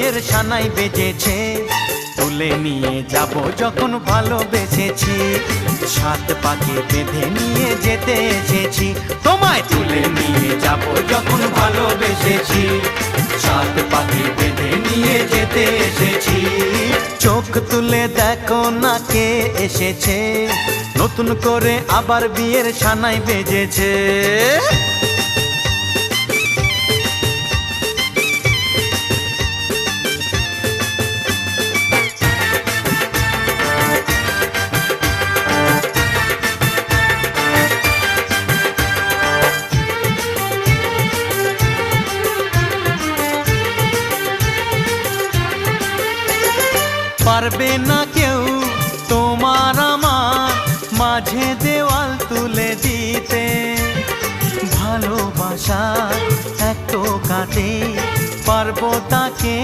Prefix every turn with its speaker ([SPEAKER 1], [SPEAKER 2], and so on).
[SPEAKER 1] বিয়ের সানাই বেজেছে, তুলে নিয়ে যাব যখন ভালোবেসেছি। সাত পাকে বেঁধে নিয়ে যেতে এসেছি, তোমায় তুলে নিয়ে যাব যখন ভালোবেসেছি। সাত পাকে বেঁধে নিয়ে যেতে এসেছি। চোখ তুলে দেখো না কে এসেছে, নতুন করে আবার বিয়ের সানাই বেজেছে। পারবে না কেউ তোমার আমার মাঝে দেওয়াল তুলে দিতে, ভালোবাসা এক কাটে পারবো তাকে